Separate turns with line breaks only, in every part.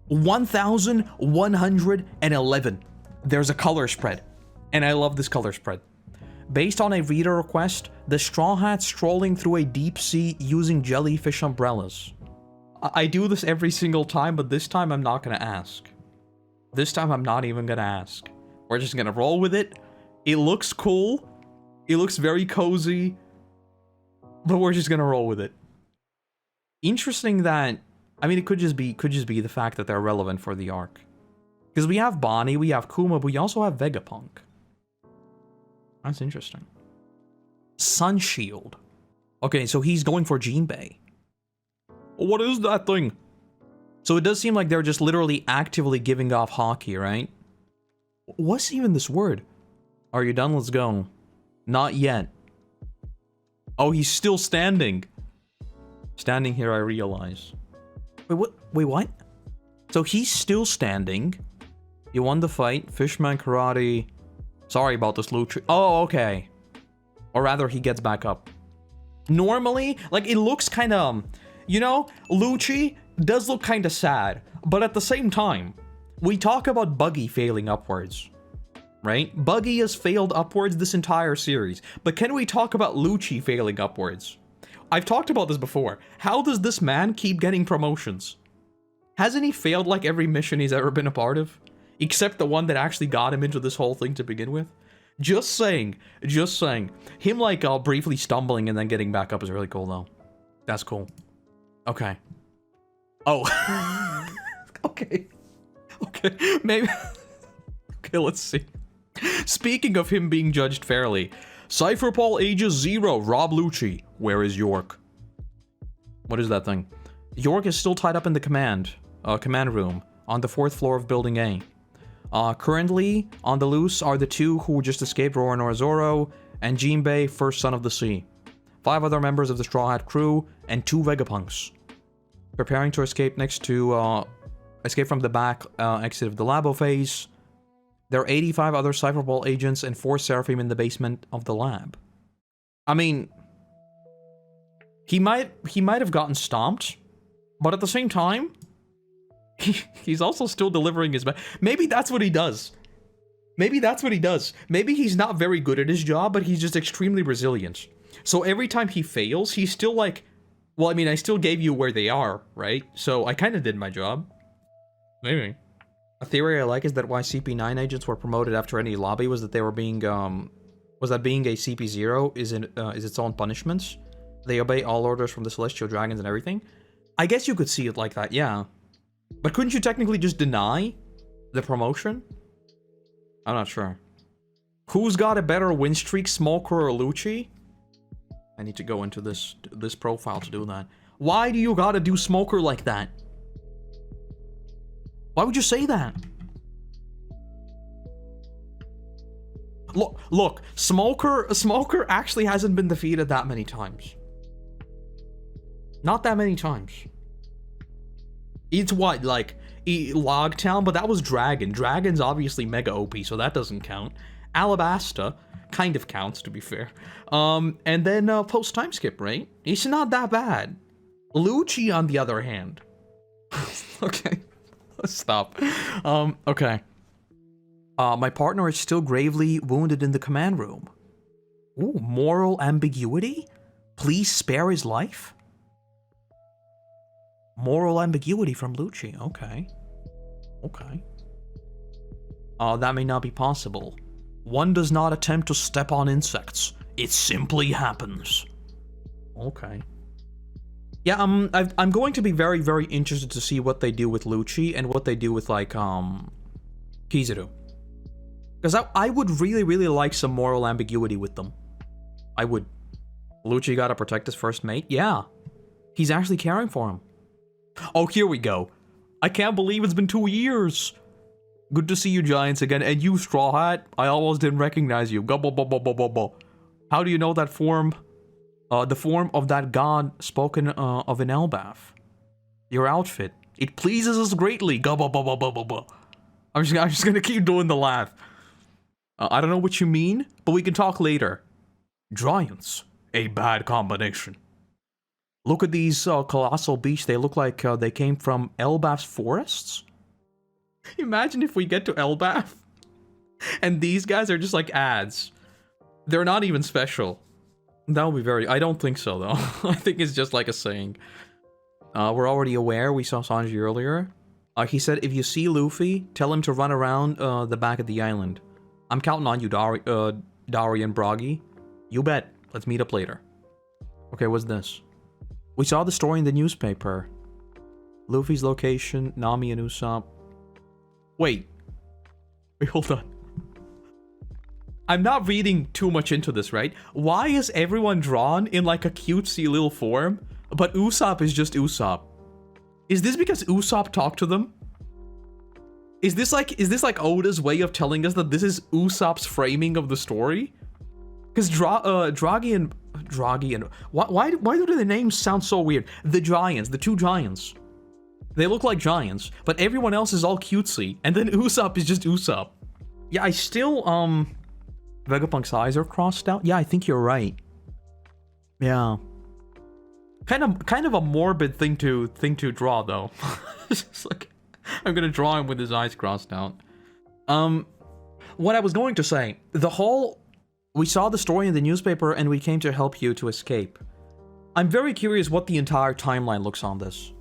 1,111. There's a color spread, and I love this color spread. Based on a reader request, the Straw Hat strolling through a deep sea using jellyfish umbrellas. I do this every single time, but this time I'm not gonna ask. This time I'm not even gonna ask. We're just gonna roll with it. It looks cool. It looks very cozy. But we're just gonna roll with it. Interesting that, I mean, it could just be the fact that they're relevant for the arc. Because we have Bonnie, we have Kuma, but we also have Vegapunk. That's interesting. Sun Shield. Okay, so he's going for Jinbei. What is that thing? So it does seem like they're just literally actively giving off hockey, right? What's even this word? Are you done? Let's go. Not yet. Oh, he's still standing. Standing here, I realize. Wait, what? Wait, what? So he's still standing. You won the fight. Fishman Karate. Sorry about this, Lucci. Oh, okay. Or rather, he gets back up. Normally, like, it looks kind of... You know, Lucci does look kind of sad. But at the same time, we talk about Buggy failing upwards. Right? Buggy has failed upwards this entire series. But can we talk about Lucci failing upwards? I've talked about this before. How does this man keep getting promotions? Hasn't he failed like every mission he's ever been a part of? Except the one that actually got him into this whole thing to begin with? Just saying. Just saying. Him like briefly stumbling and then getting back up is really cool though. That's cool. Okay. Oh. Okay. Okay. Maybe. Okay, let's see. Speaking of him being judged fairly, Cypher Paul ages 0, Rob Lucci. Where is York? What is that thing? York is still tied up in the command room on the 4th floor of Building A. Currently on the loose are the 2 who just escaped Roronoa Zoro and Jinbei, first son of the sea. 5 other members of the Straw Hat crew and 2 Vegapunks. Preparing to escape escape from the back exit of the Labo phase. There are 85 other Cypher Ball agents and 4 Seraphim in the basement of the lab. I mean, he might have gotten stomped, but at the same time, he's also still delivering his best. Maybe that's what he does. Maybe that's what he does. Maybe he's not very good at his job, but he's just extremely resilient. So every time he fails, he's still like, well, I mean, I still gave you where they are, right? So I kind of did my job. Maybe. A theory I like is that why CP9 agents were promoted after any lobby was that they were being, was that being a CP0 is its own punishment. They obey all orders from the Celestial Dragons and everything. I guess you could see it like that, yeah. But couldn't you technically just deny the promotion? I'm not sure. Who's got a better win streak, Smoker or Lucci? I need to go into this profile to do that. Why do you gotta do Smoker like that? Why would you say that? Look, Smoker actually hasn't been defeated that many times. Not that many times. It's what, like, Logtown, but that was Dragon. Dragon's obviously mega OP, so that doesn't count. Alabasta kind of counts, to be fair. And then post time skip, right? It's not that bad. Lucci, on the other hand. Okay. Let's stop. Okay. My partner is still gravely wounded in the command room. Ooh, moral ambiguity? Please spare his life? Moral ambiguity from Lucci. Okay. Okay. That may not be possible. One does not attempt to step on insects. It simply happens. Okay. Yeah, I'm going to be very, very interested to see what they do with Lucci and what they do with, like, Kizaru. Because I would really, really like some moral ambiguity with them. I would. Lucci gotta protect his first mate? Yeah. He's actually caring for him. Oh, here we go. I can't believe it's been 2 years. Good to see you, Giants, again. And you, Straw Hat. I almost didn't recognize you. Gobble, bubble, bubble, bubble. How do you know that form? The form of that god spoken of in Elbaf. Your outfit. It pleases us greatly. Gobble, bubble, bubble, bubble. I'm just gonna keep doing the laugh. I don't know what you mean, but we can talk later. Giants. A bad combination. Look at these colossal beasts. They look like they came from Elbaf's forests. Imagine if we get to Elbaf and these guys are just like ads. They're not even special. That would be very... I don't think so, though. I think it's just like a saying. We're already aware. We saw Sanji earlier. He said, if you see Luffy, tell him to run around the back of the island. I'm counting on you, Dorry and Brogy. You bet. Let's meet up later. Okay, what's this? We saw the story in the newspaper. Luffy's location, Nami and Usopp. Wait, hold on. I'm not reading too much into this, right? Why is everyone drawn in like a cutesy little form, but Usopp is just Usopp? Is this because Usopp talked to them? Is this like Oda's way of telling us that this is Usopp's framing of the story? Because Brogy and why do the names sound so weird? The giants, the two giants. They look like giants, but everyone else is all cutesy, and then Usopp is just Usopp. Yeah, I still Vegapunk's eyes are crossed out. Yeah, I think you're right. Yeah. Kind of a morbid thing to draw though. It's like I'm gonna draw him with his eyes crossed out. What I was going to say, we saw the story in the newspaper and we came to help you to escape. I'm very curious what the entire timeline looks on this.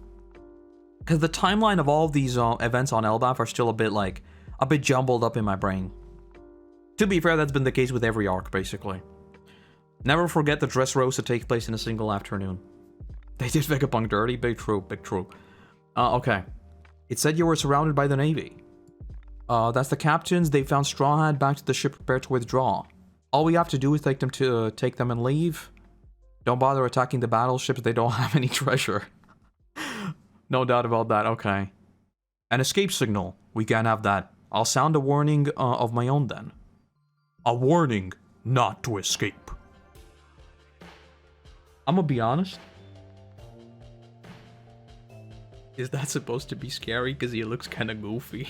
Because the timeline of all of these events on Elbaf are still a bit jumbled up in my brain. To be fair, that's been the case with every arc, basically. Never forget the Dressrosa takes place in a single afternoon. They did Vegapunk dirty? Big true, big true. Okay. It said you were surrounded by the Navy. That's the captains. They found Straw Hat back to the ship prepared to withdraw. All we have to do is take them and leave. Don't bother attacking the battleships. They don't have any treasure. No doubt about that. Okay. An escape signal. We can't have that. I'll sound a warning of my own then. A warning not to escape. I'm gonna be honest. Is that supposed to be scary? Because he looks kind of goofy.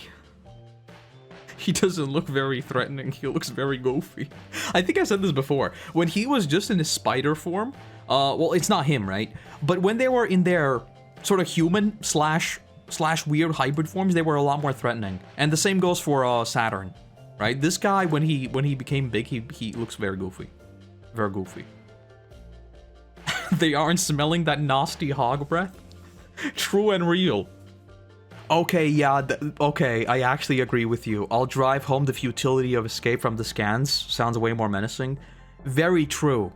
He doesn't look very threatening. He looks very goofy. I think I said this before. When he was just in his spider form, well, it's not him, right? But when they were in their sort of human slash weird hybrid forms, they were a lot more threatening. And the same goes for Saturn, right? This guy, when he became big, he looks very goofy. Very goofy. They aren't smelling that nasty hog breath? True and real. Okay, yeah, okay, I actually agree with you. I'll drive home the futility of escape from the scans. Sounds way more menacing. Very true.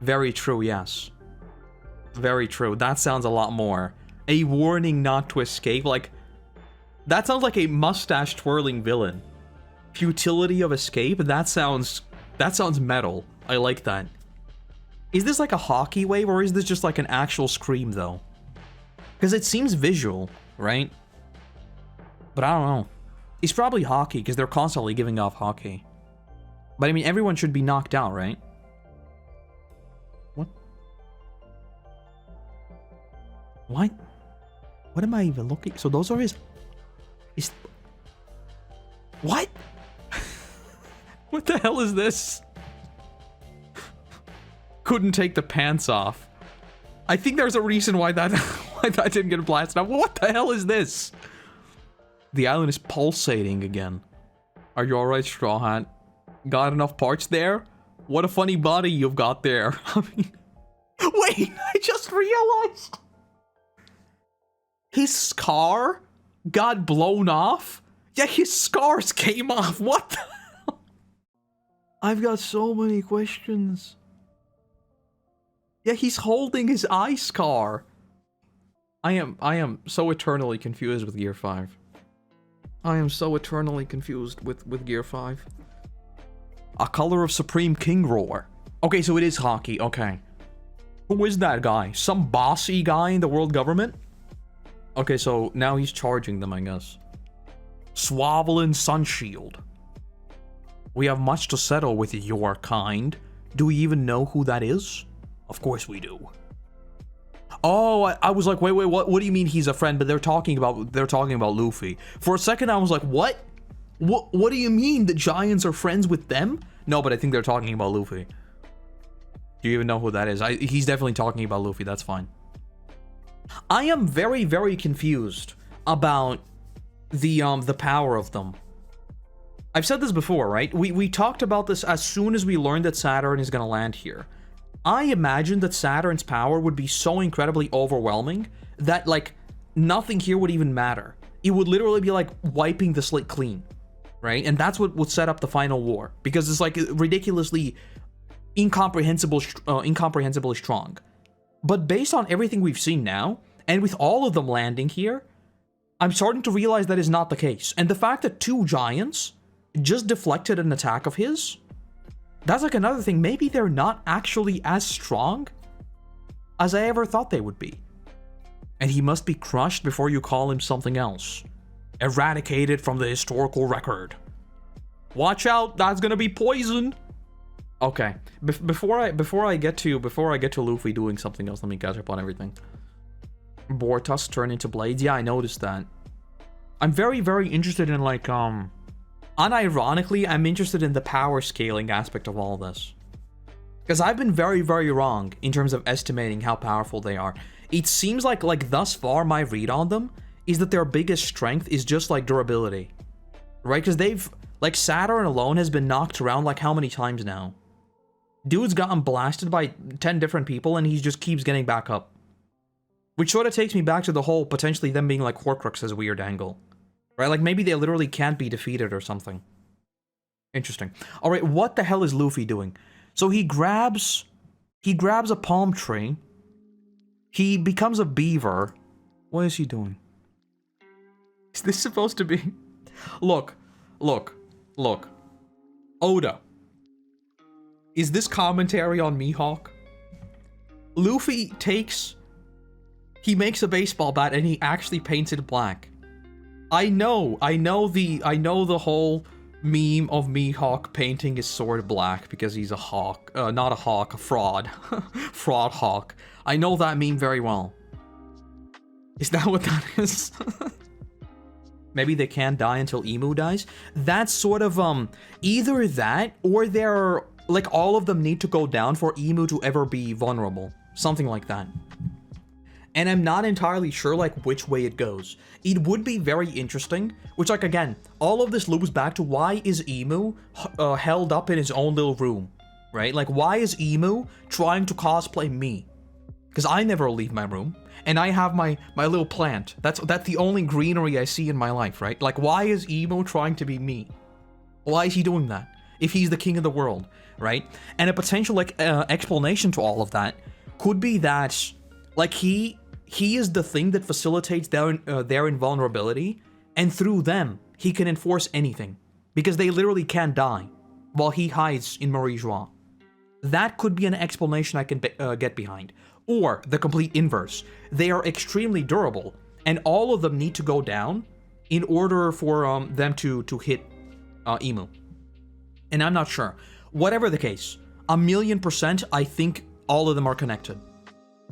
Very true, yes. Very true. That sounds a lot more. A warning not to escape, like... That sounds like a mustache-twirling villain. Futility of escape? That sounds metal. I like that. Is this like a hockey wave, or is this just like an actual scream, though? Because it seems visual, right? But I don't know. It's probably hockey, because they're constantly giving off hockey. But I mean, everyone should be knocked out, right? What? What? What am I even looking? So those are his... What? What the hell is this? Couldn't take the pants off. I think there's a reason why that didn't get blasted up. What the hell is this? The island is pulsating again. Are you alright, Straw Hat? Got enough parts there? What a funny body you've got there. I mean... Wait, I just realized! His scar got blown off? Yeah, his scars came off. What the hell? I've got so many questions. Yeah, he's holding his eye scar. I am so eternally confused with Gear 5. I am so eternally confused with Gear 5. A color of Supreme King Roar. Okay, so it is hockey. Okay. Who is that guy? Some bossy guy in the world government? Okay, so now he's charging them, I guess. Swavelin Sunshield. We have much to settle with your kind. Do we even know who that is? Of course we do. Oh, I was like, wait, what do you mean he's a friend? But they're talking about Luffy. For a second, I was like, what? What do you mean the giants are friends with them? No, but I think they're talking about Luffy. Do you even know who that is? He's definitely talking about Luffy. That's fine. I am very, very confused about the power of them. I've said this before, right? We talked about this as soon as we learned that Saturn is gonna land here. I imagine that Saturn's power would be so incredibly overwhelming that, like, nothing here would even matter. It would literally be like wiping the slate clean, right? And that's what would set up the final war, because it's like ridiculously incomprehensibly strong. But based on everything we've seen now, and with all of them landing here, I'm starting to realize that is not the case. And the fact that 2 giants just deflected an attack of his, that's like another thing. Maybe they're not actually as strong as I ever thought they would be. And he must be crushed before you call him something else. Eradicated from the historical record. Watch out, that's gonna be poison. Okay, before I get to Luffy doing something else, let me catch up on everything. Bortus turn into blades. Yeah, I noticed that. I'm very, very interested in, like, unironically, I'm interested in the power scaling aspect of all this. Because I've been very, very wrong in terms of estimating how powerful they are. It seems like thus far, my read on them is that their biggest strength is just, like, durability. Right? Because they've, like, Saturn alone has been knocked around, like, how many times now? Dude's gotten blasted by 10 different people, and he just keeps getting back up. Which sort of takes me back to the whole potentially them being like Horcrux's weird angle. Right? Like, maybe they literally can't be defeated or something. Interesting. Alright, what the hell is Luffy doing? So he grabs a palm tree. He becomes a beaver. What is he doing? Is this supposed to be... Look. Oda. Is this commentary on Mihawk? Luffy he makes a baseball bat and he actually paints it black. I know the whole meme of Mihawk painting his sword black because he's a hawk, not a hawk, a fraud. FRAUDHawk. I know that meme very well. Is that what that is? Maybe they can't die until Emu dies? That's sort of, either that, or they're, like, all of them need to go down for Emu to ever be vulnerable. Something like that. And I'm not entirely sure, like, which way it goes. It would be very interesting, which, like, again, all of this loops back to why is Emu held up in his own little room, right? Like, why is Emu trying to cosplay me? Because I never leave my room, and I have my little plant. That's the only greenery I see in my life, right? Like, why is Emu trying to be me? Why is he doing that? If he's the king of the world, right? And a potential, like, explanation to all of that could be that, like, he is the thing that facilitates their invulnerability, and through them, he can enforce anything. Because they literally can't die, while he hides in Marie Joie. That could be an explanation I can get behind. Or the complete inverse. They are extremely durable, and all of them need to go down in order for them to hit Emu. And I'm not sure. Whatever the case, 1,000,000% I think all of them are connected.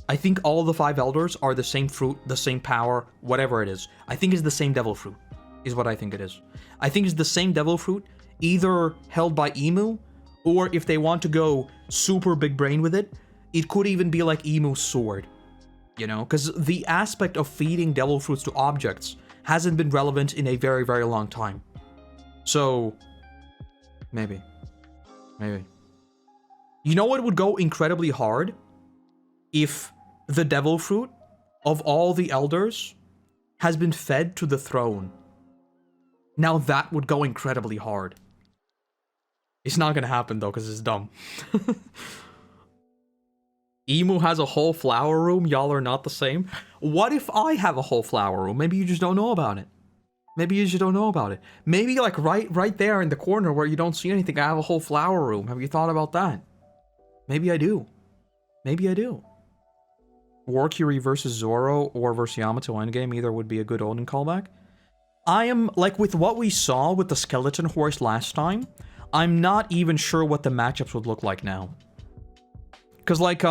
I think all of the 5 elders are the same fruit, the same power, whatever it is. I think it's the same devil fruit, is what I think it is. I think it's the same devil fruit, either held by Emu, or if they want to go super big brain with it, it could even be like Emu's sword. You know, because the aspect of feeding devil fruits to objects hasn't been relevant in a very, very long time. So, maybe. You know what would go incredibly hard? If the devil fruit of all the elders has been fed to the throne. Now that would go incredibly hard. It's not gonna happen though, because it's dumb. Emu has a whole flower room, y'all are not the same. What if I have a whole flower room? Maybe you just don't know about it. Maybe like right there in the corner where you don't see anything, I have a whole flower room. Have you thought about that? Maybe I do. Warcury versus Zoro or versus Yamato endgame, either would be a good Odin callback. I am, like, with what we saw with the skeleton horse last time, I'm not even sure what the matchups would look like now. Because, like,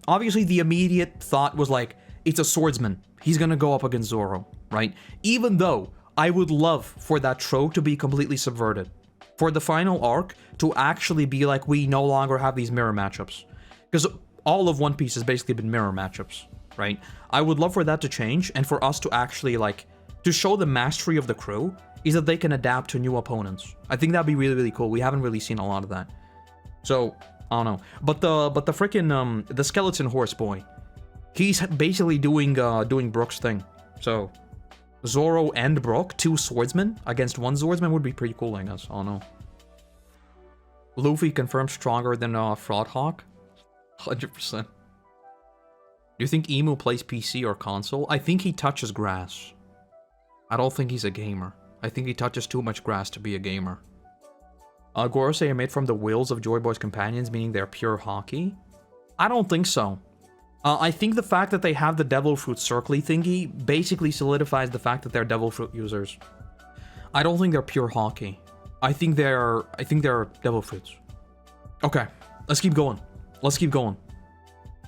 obviously the immediate thought was, like, it's a swordsman. He's gonna go up against Zoro, right? Even though I would love for that trope to be completely subverted. For the final arc to actually be like, we no longer have these mirror matchups. Because all of One Piece has basically been mirror matchups, right? I would love for that to change, and for us to actually, like, to show the mastery of the crew is that they can adapt to new opponents. I think that'd be really, really cool. We haven't really seen a lot of that. So, I don't know. But the freaking, the skeleton horse boy, he's basically doing Brook's thing. So, Zoro and Brook, 2 swordsmen against 1 swordsman would be pretty cool, I guess. I don't know. Luffy confirmed stronger than FRAUDHawk. 100%. Do you think Emu plays PC or console? I think he touches grass. I don't think he's a gamer. I think he touches too much grass to be a gamer. Gorosei are made from the wills of JOYBOY's companions, meaning they're pure hockey? I don't think so. I think the fact that they have the devil fruit circly thingy basically solidifies the fact that they're devil fruit users. I don't think they're pure hockey. I think they're devil fruits. Okay, let's keep going. Let's keep going.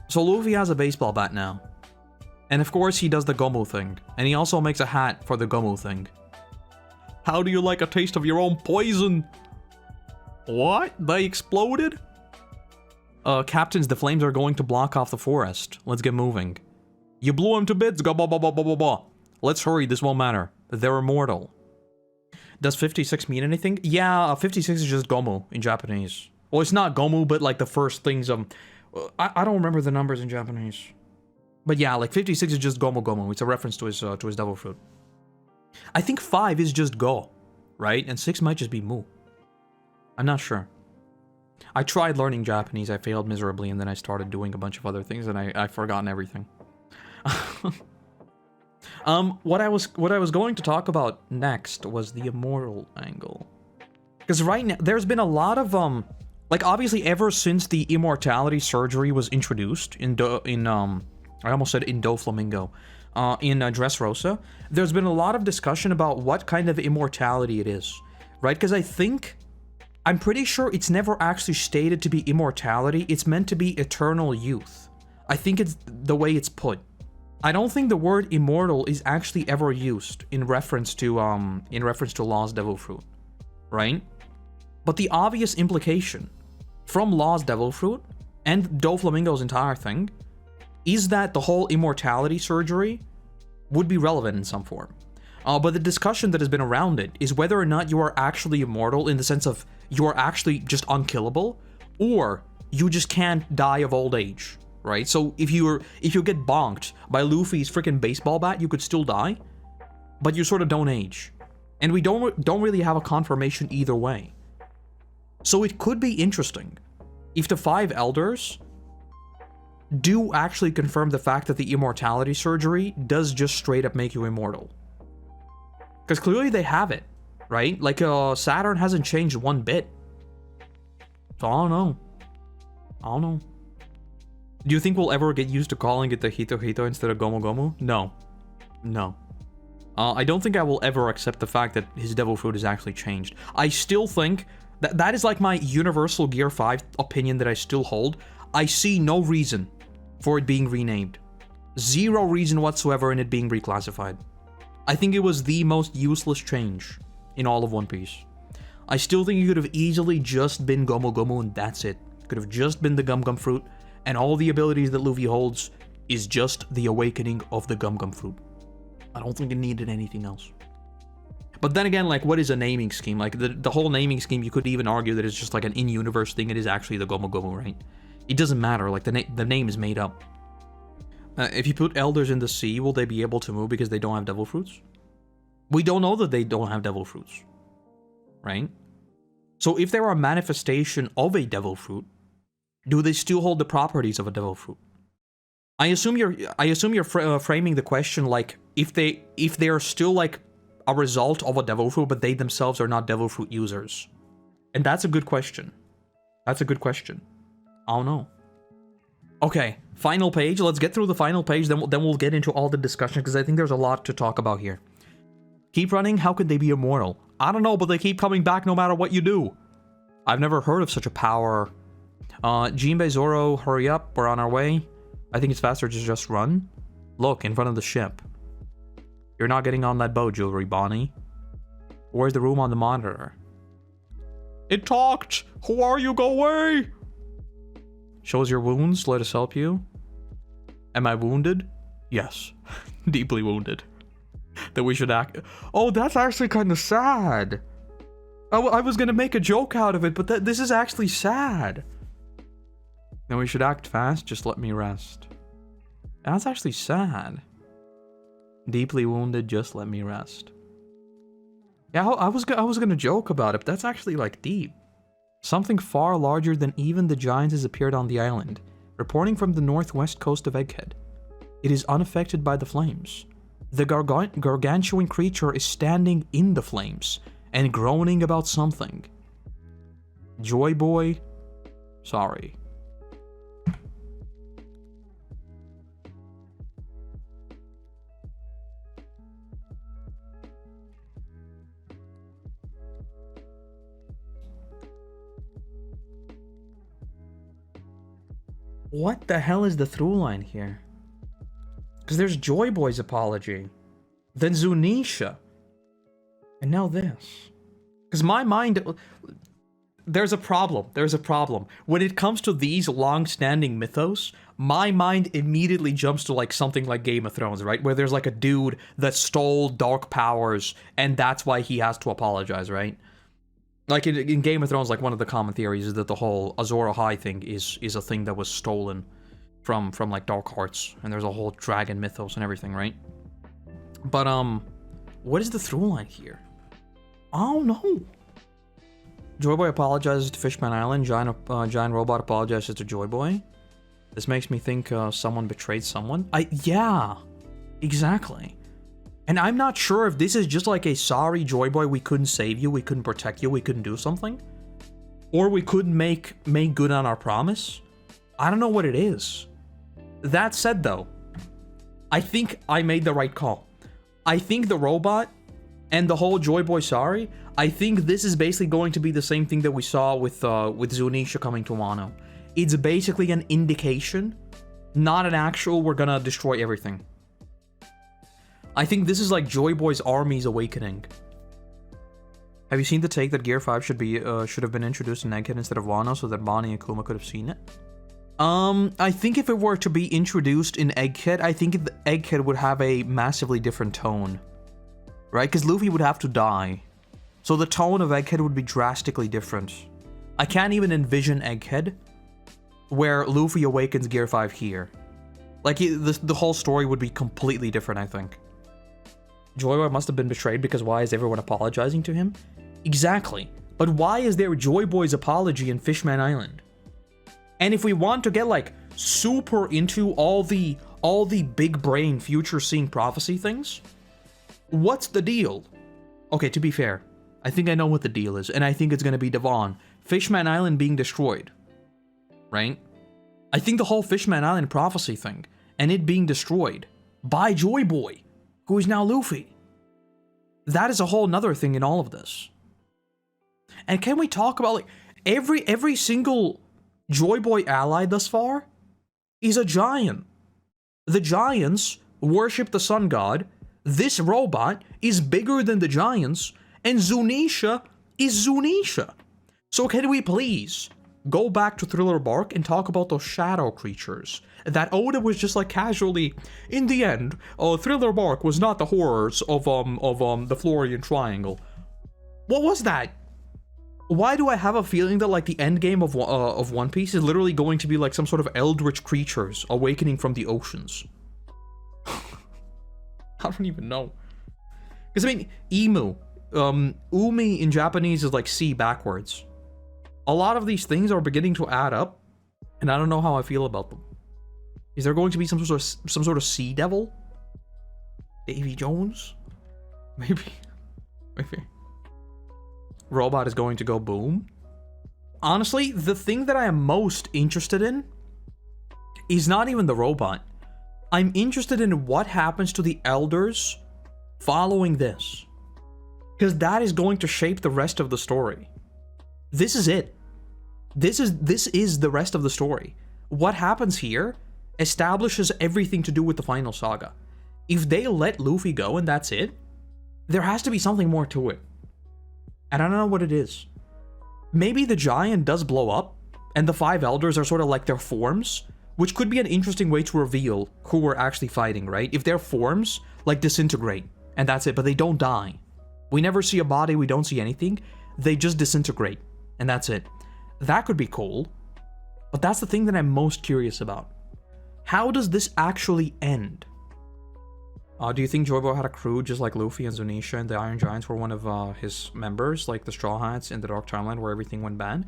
So Luffy has a baseball bat now. And of course he does the Gomu thing. And he also makes a hat for the Gomu thing. How do you like a taste of your own poison? What? They exploded? Captains, the flames are going to block off the forest. Let's get moving. You blew them to bits, go blah blah blah blah blah blah. Let's hurry, this won't matter. They're immortal. Does 56 mean anything? Yeah, 56 is just Gomu in Japanese. Well, it's not Gomu, but like the first things, I don't remember the numbers in Japanese. But yeah, like 56 is just Gomu Gomu. It's a reference to his devil fruit. I think 5 is just Go, right? And 6 might just be Mu. I'm not sure. I tried learning Japanese, I failed miserably, and then I started doing a bunch of other things, and I've forgotten everything. What I was going to talk about next was the immortal angle. Because right now, there's been a lot of, like, obviously, ever since the immortality surgery was introduced in I almost said in Doflamingo, in Dressrosa, there's been a lot of discussion about what kind of immortality it is, right? Because I'm pretty sure it's never actually stated to be immortality, it's meant to be eternal youth. I think it's the way it's put. I don't think the word immortal is actually ever used in reference to Law's Devil Fruit, right? But the obvious implication from Law's Devil Fruit and Doflamingo's entire thing is that the whole immortality surgery would be relevant in some form. But the discussion that has been around it is whether or not you are actually immortal in the sense of you are actually just unkillable, or you just can't die of old age, right? So if you get bonked by Luffy's freaking baseball bat, you could still die, but you sort of don't age. And we don't really have a confirmation either way. So it could be interesting if the 5 elders do actually confirm the fact that the immortality surgery does just straight up make you immortal. Because clearly they have it, right? Like, Saturn hasn't changed one bit. So I don't know. Do you think we'll ever get used to calling it the Hito Hito instead of Gomu Gomu? No. I don't think I will ever accept the fact that his devil fruit is actually changed. I still think that is like my universal Gear 5 opinion that I still hold. I see no reason for it being renamed. Zero reason whatsoever in it being reclassified. I think it was the most useless change in all of One Piece. I still think it could have easily just been Gomu Gomu and that's it. It could have just been the Gum Gum Fruit, and all the abilities that Luffy holds is just the awakening of the Gum Gum Fruit. I don't think it needed anything else. But then again, like, what is a naming scheme? Like, the whole naming scheme, you could even argue that it's just like an in-universe thing. It is actually the Gomu Gomu, right? It doesn't matter, like, the name is made up. If you put elders in the sea, will they be able to move because they don't have devil fruits? We don't know that they don't have devil fruits, right? So if they're a manifestation of a devil fruit, do they still hold the properties of a devil fruit? I assume you're framing the question like if they are still like a result of a devil fruit, but they themselves are not devil fruit users, and that's a good question. That's a good question. I don't know. Okay, final page. Let's get through the final page, then we'll get into all the discussion, because I think there's a lot to talk about here. Keep running? How could they be immortal? I don't know, but they keep coming back no matter what you do. I've never heard of such a power. Jinbei, Zoro, hurry up. We're on our way. I think it's faster to just run. Look, in front of the ship. You're not getting on that boat, Jewelry Bonnie. Where's the room on the monitor? It talked! Who are you? Go away! Shows your wounds. Let us help you. Am I wounded? Yes. Deeply wounded. that we should act. Oh, that's actually kind of sad. I was gonna make a joke out of it, but this is actually sad. Then we should act fast. Just let me rest. That's actually sad. Deeply wounded. Just let me rest. Yeah, I was gonna joke about it, but that's actually like deep. Something far larger than even the giants has appeared on the island, reporting from the northwest coast of Egghead. It is unaffected by the flames. The gargantuan creature is standing in the flames and groaning about something. JOYBOY, sorry. What the hell is the through line here? Because there's JOYBOY's apology, then Zunisha, and now this. Because my mind, there's a problem. There's a problem. When it comes to these long-standing mythos, my mind immediately jumps to like something like Game of Thrones, right? Where there's like a dude that stole dark powers, and that's why he has to apologize, right? Like in Game of Thrones, like one of the common theories is that the whole Azor Ahai thing is a thing that was stolen from like Dark Hearts, and there's a whole dragon mythos and everything, right? But what is the through line here? Oh no. JOYBOY apologizes to Fishman Island. Giant robot apologizes to JOYBOY. This makes me think someone betrayed someone. Yeah, exactly. And I'm not sure if this is just like a sorry JOYBOY, we couldn't save you, we couldn't protect you, we couldn't do something, or we couldn't make good on our promise. I don't know what it is. That said, though, I think I made the right call. I think the robot and the whole JOYBOY sorry, I think this is basically going to be the same thing that we saw with Zunisha coming to Wano. It's basically an indication, not an actual we're gonna destroy everything. I think this is like JOYBOY's army's awakening. Have you seen the take that Gear 5 should have been introduced in Egghead instead of Wano so that Bonnie and Kuma could have seen it? I think if it were to be introduced in Egghead, I think Egghead would have a massively different tone. Right? Because Luffy would have to die. So the tone of Egghead would be drastically different. I can't even envision Egghead where Luffy awakens Gear 5 here. Like, the whole story would be completely different, I think. JOYBOY must have been betrayed because why is everyone apologizing to him? Exactly. But why is there JOYBOY's apology in Fishman Island? And if we want to get like super into all the big brain future seeing prophecy things, what's the deal? Okay, to be fair, I think I know what the deal is, and I think it's gonna be Devon. Fishman Island being destroyed. Right? I think the whole Fishman Island prophecy thing, and it being destroyed by JOYBOY, who is now Luffy. That is a whole nother thing in all of this. And can we talk about like every single JOYBOY ally thus far is a giant. The giants worship the sun god, this robot is bigger than the giants, and Zunisha is Zunisha. So can we please go back to Thriller Bark and talk about those shadow creatures that Oda was just like casually, in the end, Thriller Bark was not the horrors of the Florian Triangle. What was that? Why do I have a feeling that like the end game of One Piece is literally going to be like some sort of eldritch creatures awakening from the oceans? I don't even know. Because I mean, Emu, Umi in Japanese is like sea backwards. A lot of these things are beginning to add up, and I don't know how I feel about them. Is there going to be some sort of sea devil? Davy Jones? Maybe. Robot is going to go boom. Honestly, the thing that I am most interested in is not even the robot. I'm interested in what happens to the elders following this. Because that is going to shape the rest of the story. This is it. This is the rest of the story. What happens here establishes everything to do with the final saga. If they let Luffy go and that's it, there has to be something more to it. And I don't know what it is. Maybe the giant does blow up, and the 5 elders are sort of like their forms, which could be an interesting way to reveal who we're actually fighting, right? If their forms, like, disintegrate, and that's it, but they don't die. We never see a body, we don't see anything. They just disintegrate, and that's it. That could be cool, but that's the thing that I'm most curious about. How does this actually end? Do you think JOYBOY had a crew just like Luffy and Zunisha and the Iron Giants were one of his members, like the Straw Hats in the Dark Timeline where everything went bad?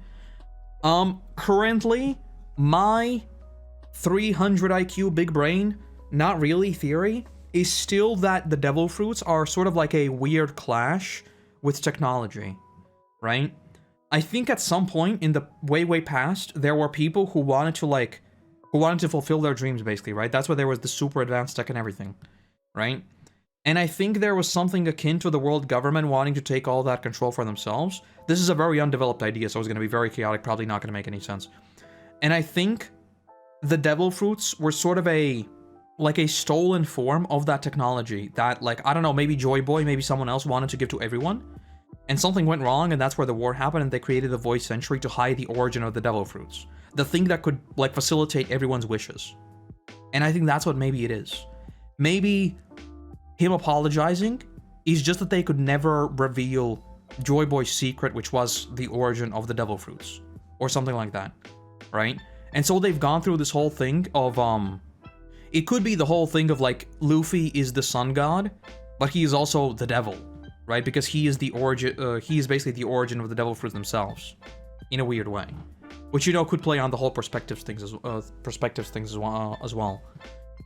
Currently, my 300 IQ big brain, not really theory, is still that the Devil Fruits are sort of like a weird clash with technology, right? I think at some point in the way past, there were people who wanted to fulfill their dreams, basically, right? That's why there was the super advanced tech and everything, right? And I think there was something akin to the world government wanting to take all that control for themselves. This is a very undeveloped idea, so it's going to be very chaotic, probably not going to make any sense. And I think the Devil Fruits were sort of a stolen form of that technology that, like, I don't know, maybe JOYBOY, maybe someone else wanted to give to everyone, and something went wrong, and that's where the war happened, and they created the Void Century to hide the origin of the Devil Fruits. The thing that could, like, facilitate everyone's wishes. And I think that's what maybe it is. Maybe him apologizing is just that they could never reveal JOYBOY's secret, which was the origin of the Devil Fruits. Or something like that, right? And so they've gone through this whole thing of, it could be the whole thing of, like, Luffy is the sun god, but he is also the devil, right? Because he is the origin, he is basically the origin of the Devil Fruits themselves, in a weird way. Which, you know, could play on the whole perspectives things as well.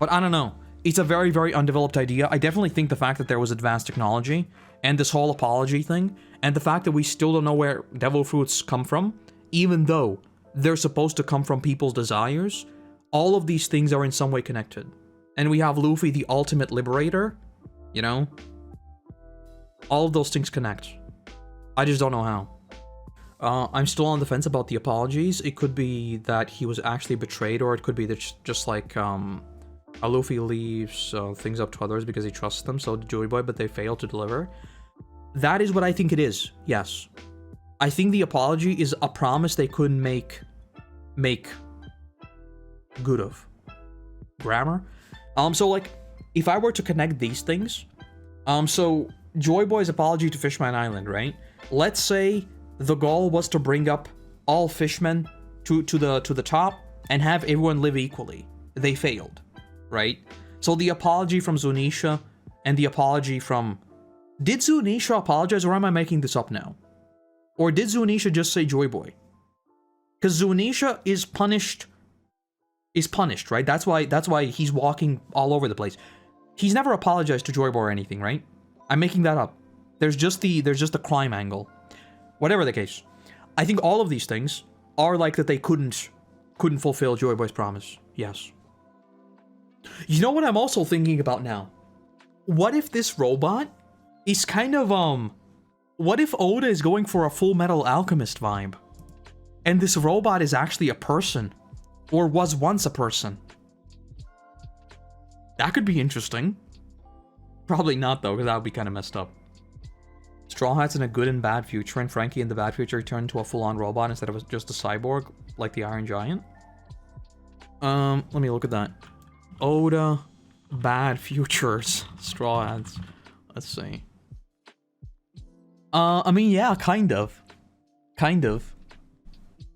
But I don't know. It's a very, very undeveloped idea. I definitely think the fact that there was advanced technology, and this whole apology thing, and the fact that we still don't know where Devil Fruits come from, even though they're supposed to come from people's desires, all of these things are in some way connected. And we have Luffy, the ultimate liberator, you know? All of those things connect. I just don't know how. I'm still on the fence about the apologies. It could be that he was actually betrayed, or it could be that just like, Luffy leaves things up to others because he trusts them, so did JOYBOY, but they failed to deliver. That is what I think it is, yes. I think the apology is a promise they couldn't make good of. Grammar? So like, if I were to connect these things, so JOYBOY's apology to Fishman Island, right? Let's say the goal was to bring up all fishmen to the top and have everyone live equally. They failed, right? So the apology from Zunisha and the apology from... Did Zunisha apologize, or am I making this up now? Or did Zunisha just say JOYBOY? Because Zunisha is punished, right? That's why he's walking all over the place. He's never apologized to JOYBOY or anything, right? I'm making that up. There's just the crime angle. Whatever the case, I think all of these things are like that they couldn't fulfill JOYBOY's promise. Yes. You know what I'm also thinking about now? What if this robot is kind of what if Oda is going for a Full Metal Alchemist vibe? And this robot is actually a person. Or was once a person. That could be interesting. Probably not, though, because that would be kind of messed up. Straw Hat's in a good and bad future, and Frankie in the bad future turned into a full-on robot instead of just a cyborg, like the Iron Giant. Let me look at that. Oda, bad futures, Straw Hats. Let's see. I mean, yeah, kind of.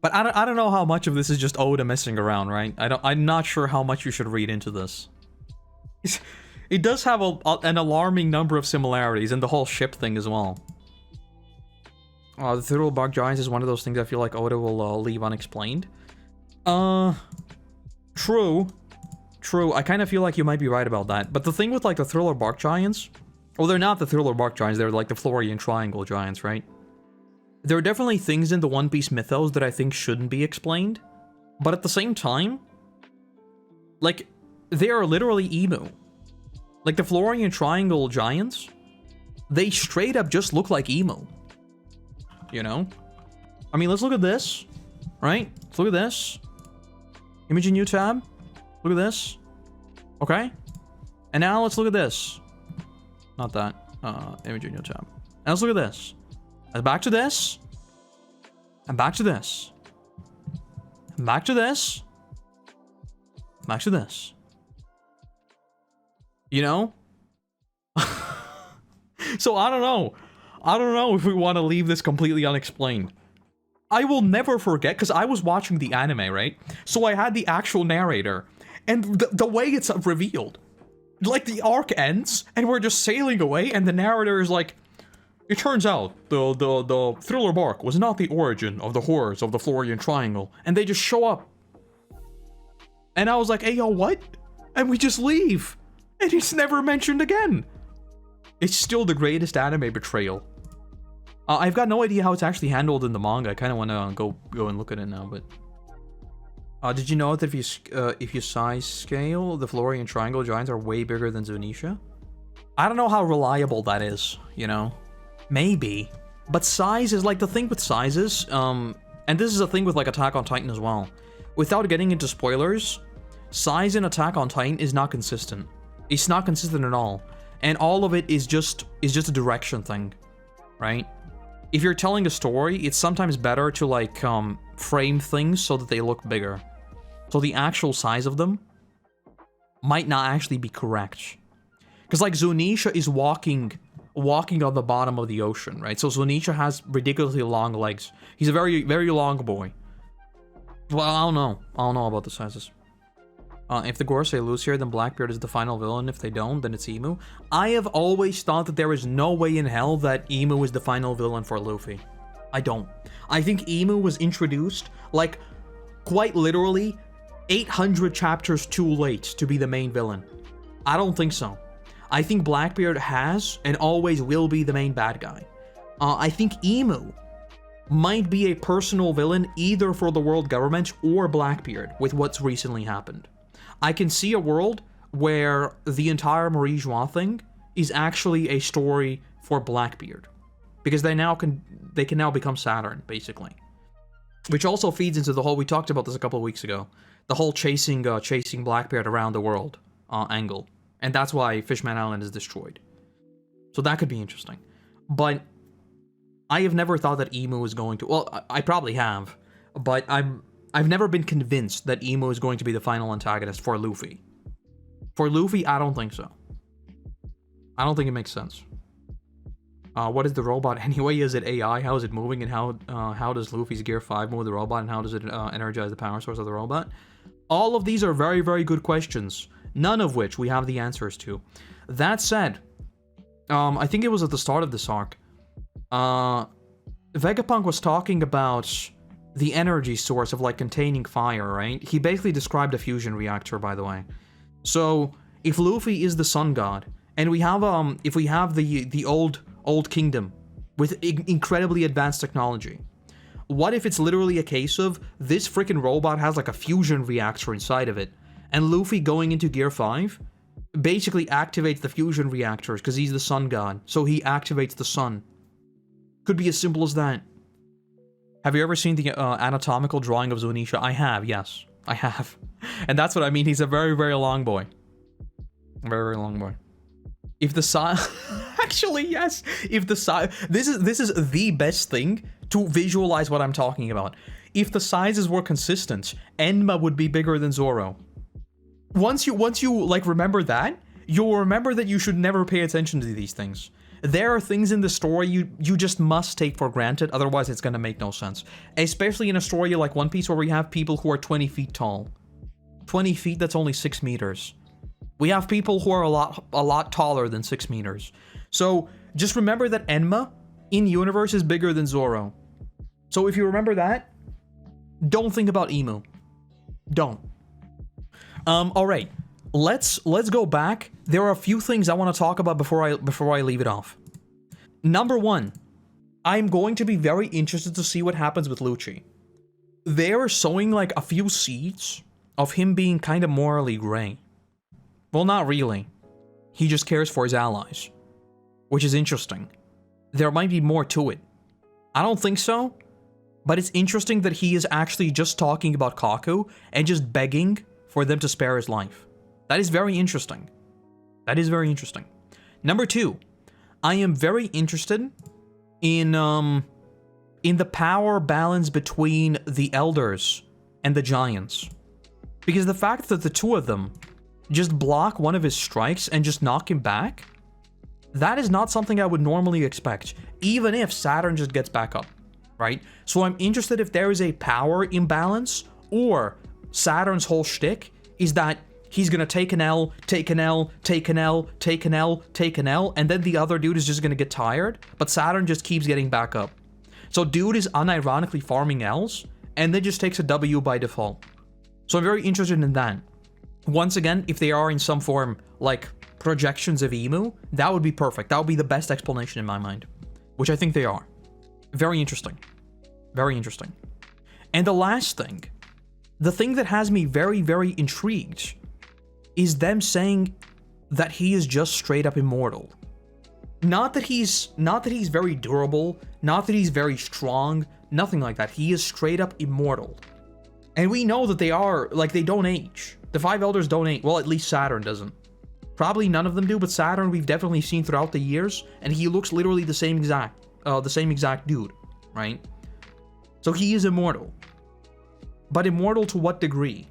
But I don't know how much of this is just Oda messing around, right? I'm not sure how much you should read into this. It does have an alarming number of similarities, and the whole ship thing as well. The Thriller Bark Giants is one of those things I feel like Oda will leave unexplained. True. I kind of feel like you might be right about that. But the thing with, like, the Thriller Bark Giants... Well, they're not the Thriller Bark Giants, they're like the Florian Triangle Giants, right? There are definitely things in the One Piece mythos that I think shouldn't be explained. But at the same time... Like, they are literally emu. Like, the Florian Triangle Giants, they straight up just look like emu. You know? I mean, let's look at this. Right? Let's look at this. Image in new tab. Look at this. Okay? And now let's look at this. Not that. Image in new tab. And let's look at this. And back to this. And back to this. And back to this. Back to this. You know? So I don't know. I don't know if we want to leave this completely unexplained. I will never forget, because I was watching the anime, right? So I had the actual narrator, and the way it's revealed. Like, the arc ends, and we're just sailing away, and the narrator is like, it turns out the thriller bark was not the origin of the horrors of the Florian Triangle, and they just show up. And I was like, hey, yo, what? And we just leave. And it's never mentioned again. It's still the greatest anime betrayal. I've got no idea how it's actually handled in the manga. I kind of want to go and look at it now, but... did you know that if you size scale, the Florian Triangle giants are way bigger than Zunisha? I don't know how reliable that is, you know? Maybe. But size is like the thing with sizes, and this is a thing with like Attack on Titan as well. Without getting into spoilers, size in Attack on Titan is not consistent. It's not consistent at all. And all of it is just a direction thing, right? If you're telling a story, it's sometimes better to like frame things so that they look bigger. So the actual size of them might not actually be correct. Because like Zunisha is walking on the bottom of the ocean, right? So Zunisha has ridiculously long legs. He's a very, very long boy. Well, I don't know. I don't know about the sizes. If the Gorosei lose here, then Blackbeard is the final villain. If they don't, then it's Emu. I have always thought that there is no way in hell that Emu is the final villain for Luffy. I don't. I think Emu was introduced, like, quite literally, 800 chapters too late to be the main villain. I don't think so. I think Blackbeard has, and always will be, the main bad guy. I think Emu might be a personal villain either for the world government or Blackbeard with what's recently happened. I can see a world where the entire Marie Joie thing is actually a story for Blackbeard. Because they can now become Saturn, basically. Which also feeds into the whole, we talked about this a couple of weeks ago, the whole chasing Blackbeard around the world angle. And that's why Fishman Island is destroyed. So that could be interesting. But I have never thought that Emu is going to, well, I probably have, but I've never been convinced that Emu is going to be the final antagonist for Luffy. For Luffy, I don't think so. I don't think it makes sense. What is the robot anyway? Is it AI? How is it moving? And how does Luffy's Gear 5 move the robot? And how does it energize the power source of the robot? All of these are very, very good questions. None of which we have the answers to. That said, I think it was at the start of this arc. Vegapunk was talking about the energy source of like containing fire, right? He basically described a fusion reactor, by the way. So if Luffy is the sun god, and we have if we have the old kingdom with incredibly advanced technology, what if it's literally a case of this freaking robot has like a fusion reactor inside of it, and Luffy going into Gear 5 basically activates the fusion reactors because he's the sun god, so he activates the sun. Could be as simple as that. Have you ever seen the anatomical drawing of Zunisha? I have, yes. I have. And that's what I mean, he's a very, very long boy. Very, very long boy. If the size... Actually, yes. If the size... This is the best thing to visualize what I'm talking about. If the sizes were consistent, Enma would be bigger than Zoro. Once you like remember that, you'll remember that you should never pay attention to these things. There are things in the story you just must take for granted, otherwise it's gonna make no sense. Especially in a story like One Piece where we have people who are 20 feet tall. 20 feet, that's only 6 meters. We have people who are a lot taller than 6 meters. So just remember that Enma in universe is bigger than Zoro. So if you remember that, don't think about Emu. Don't. Alright. Let's go back. There are a few things I want to talk about before I leave it off. Number one, I'm going to be very interested to see what happens with Lucci. They're sowing like a few seeds of him being kind of morally gray. Well, not really. He just cares for his allies, which is interesting. There might be more to it. I don't think so, but it's interesting that he is actually just talking about Kaku and just begging for them to spare his life. That is very interesting. That is very interesting. Number two, I am very interested in the power balance between the elders and the giants. Because the fact that the two of them just block one of his strikes and just knock him back, That is not something I would normally expect, even if Saturn just gets back up, right? So I'm interested if there is a power imbalance, or Saturn's whole shtick is that he's gonna take an L, take an L, take an L, take an L, take an L, and then the other dude is just gonna get tired, but Saturn just keeps getting back up. So dude is unironically farming Ls, and then just takes a W by default. So I'm very interested in that. Once again, if they are in some form, like, projections of Emu, that would be perfect. That would be the best explanation in my mind. Which I think they are. Very interesting. Very interesting. And the last thing, the thing that has me very, very intrigued, is them saying that he is just straight up immortal. Not that he's very durable, not that he's very strong, nothing like that. He is straight up immortal. And we know that they are, like, they don't age. The 5 Elders don't age. Well, at least Saturn doesn't. Probably none of them do, but Saturn we've definitely seen throughout the years, and he looks literally the same exact dude, right? So he is immortal. But immortal to what degree?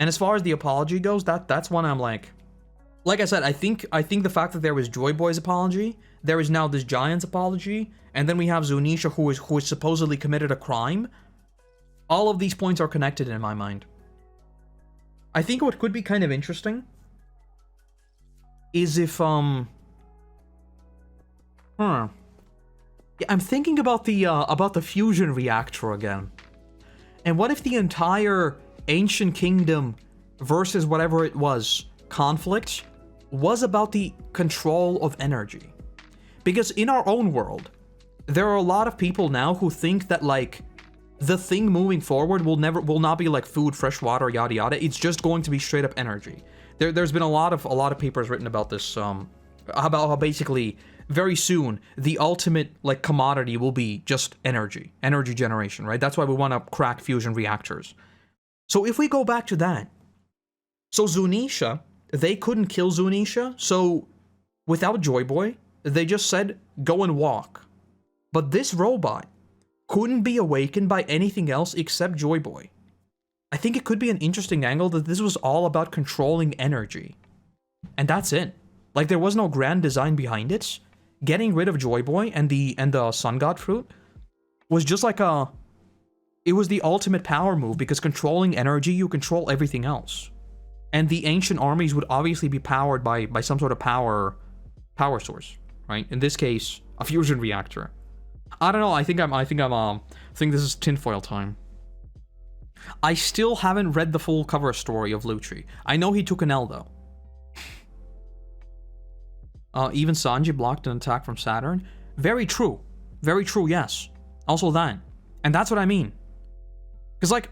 And as far as the apology goes, that's one I'm like I said, I think the fact that there was JOYBOY's apology, there is now this Giant's apology, and then we have Zunisha who is supposedly committed a crime. All of these points are connected in my mind. I think what could be kind of interesting is if yeah, I'm thinking about the fusion reactor again. And what if the entire Ancient Kingdom versus whatever it was conflict was about the control of energy? Because in our own world, there are a lot of people now who think that, like, the thing moving forward will not be like food, fresh water, yada yada. It's just going to be straight up energy. There's been a lot of papers written about this, about how basically very soon the ultimate, like, commodity will be just energy generation, right? That's why we want to crack fusion reactors. So if we go back to that, so Zunisha, they couldn't kill Zunisha, so without JOYBOY, they just said, go and walk. But this robot couldn't be awakened by anything else except JOYBOY. I think it could be an interesting angle that this was all about controlling energy. And that's it. Like, there was no grand design behind it. Getting rid of JOYBOY and the Sun God Fruit was just like it was the ultimate power move, because controlling energy, you control everything else. And the ancient armies would obviously be powered by some sort of power source, right? In this case, a fusion reactor. I don't know. I think this is tinfoil time. I still haven't read the full cover story of Lucci. I know he took an L though. Even Sanji blocked an attack from Saturn. Very true. Very true, yes. Also that. And that's what I mean. Because, like,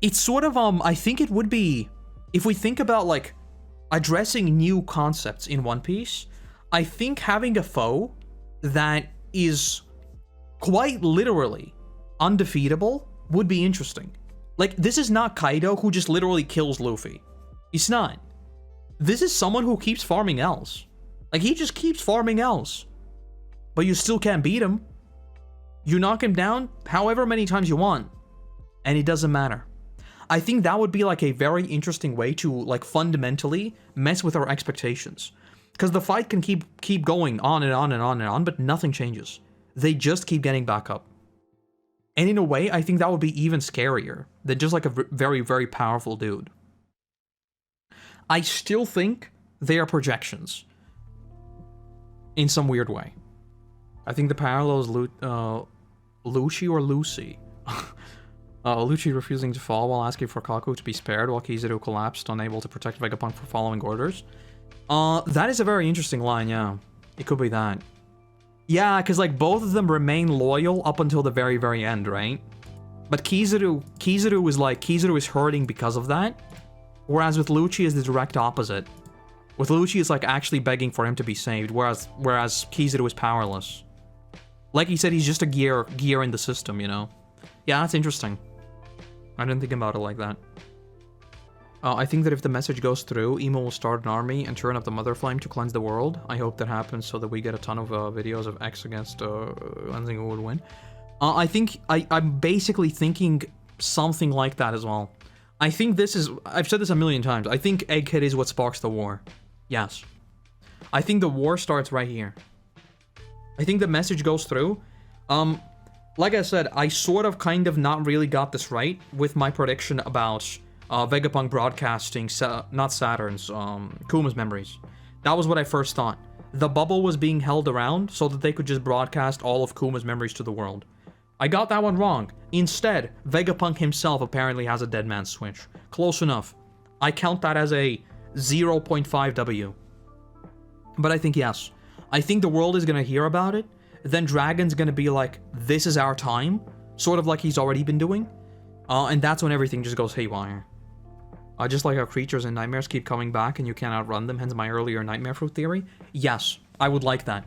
it's sort of, I think it would be, if we think about, like, addressing new concepts in One Piece, I think having a foe that is quite literally undefeatable would be interesting. Like, this is not Kaido who just literally kills Luffy. It's not. This is someone who keeps farming Ls. Like, he just keeps farming Ls. But you still can't beat him. You knock him down however many times you want, and it doesn't matter. I think that would be, like, a very interesting way to, like, fundamentally mess with our expectations. Because the fight can keep going on and on and on and on, but nothing changes. They just keep getting back up. And in a way, I think that would be even scarier than just, like, a very, very powerful dude. I still think they are projections. In some weird way. I think the parallel is Lucci or Lucy. Lucci refusing to fall while asking for Kaku to be spared while Kizaru collapsed, unable to protect Vegapunk for following orders. That is a very interesting line, yeah. It could be that. Yeah, because, like, both of them remain loyal up until the very, very end, right? But Kizaru is hurting because of that. Whereas with Lucci is the direct opposite. With Lucci, it's like actually begging for him to be saved, whereas Kizaru is powerless. Like he said, he's just a gear in the system, you know? Yeah, that's interesting. I didn't think about it like that. I think that if the message goes through, Emo will start an army and turn up the Mother Flame to cleanse the world. I hope that happens so that we get a ton of videos of X against cleansing who would win. I'm basically thinking something like that as well. I think this is... I've said this a million times. I think Egghead is what sparks the war. Yes. I think the war starts right here. I think the message goes through. Like I said, I sort of kind of not really got this right with my prediction about Vegapunk broadcasting, not Saturn's, Kuma's memories. That was what I first thought. The bubble was being held around so that they could just broadcast all of Kuma's memories to the world. I got that one wrong. Instead, Vegapunk himself apparently has a dead man switch. Close enough. I count that as a 0.5 W. But I think yes. I think the world is gonna hear about it. Then Dragon's gonna be like, this is our time. Sort of like he's already been doing. And that's when everything just goes haywire. Just like how creatures and nightmares keep coming back and you can't outrun them, hence my earlier nightmare fruit theory. Yes, I would like that.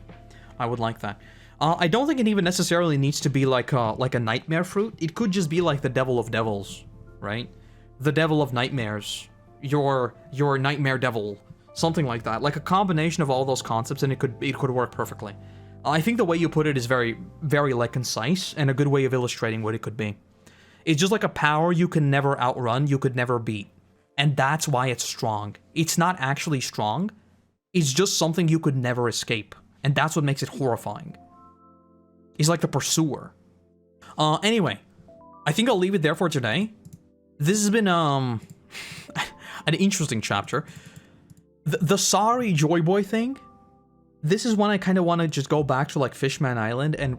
I would like that. I don't think it even necessarily needs to be like a nightmare fruit. It could just be like the devil of devils, right? The devil of nightmares. Your nightmare devil. Something like that. Like a combination of all those concepts, and it could work perfectly. I think the way you put it is very, very like concise and a good way of illustrating what it could be. It's just like a power you can never outrun, you could never beat. And that's why it's strong. It's not actually strong. It's just something you could never escape. And that's what makes it horrifying. He's like the pursuer. Anyway, I think I'll leave it there for today. This has been, an interesting chapter. The sorry JOYBOY thing, this is when I kind of want to just go back to like Fishman Island and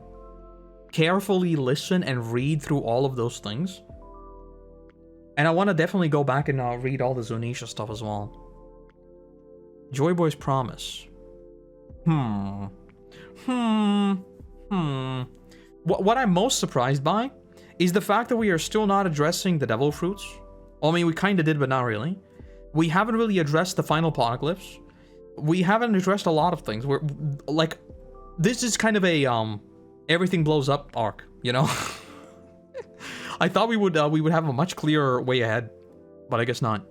carefully listen and read through all of those things. And I want to definitely go back and read all the Zunisha stuff as well. JOYBOY's promise. What I'm most surprised by is the fact that we are still not addressing the devil fruits. I mean, we kind of did, but not really. We haven't really addressed the final poneglyphs. We haven't addressed a lot of things. We're like, this is kind of a everything blows up arc, you know. I thought we would have a much clearer way ahead, but I guess not.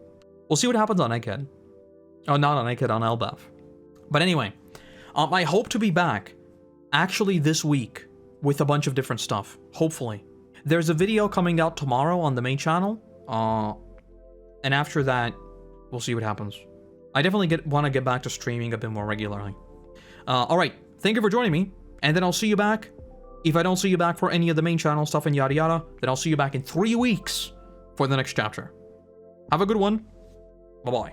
We'll see what happens on Egghead. Oh, not on Egghead, on Elbaf. But anyway, I hope to be back actually this week with a bunch of different stuff. Hopefully, there's a video coming out tomorrow on the main channel. And after that, we'll see what happens. I definitely want to get back to streaming a bit more regularly. Alright, thank you for joining me, and then I'll see you back. If I don't see you back for any of the main channel stuff and yada yada, then I'll see you back in 3 weeks for the next chapter. Have a good one. Bye-bye.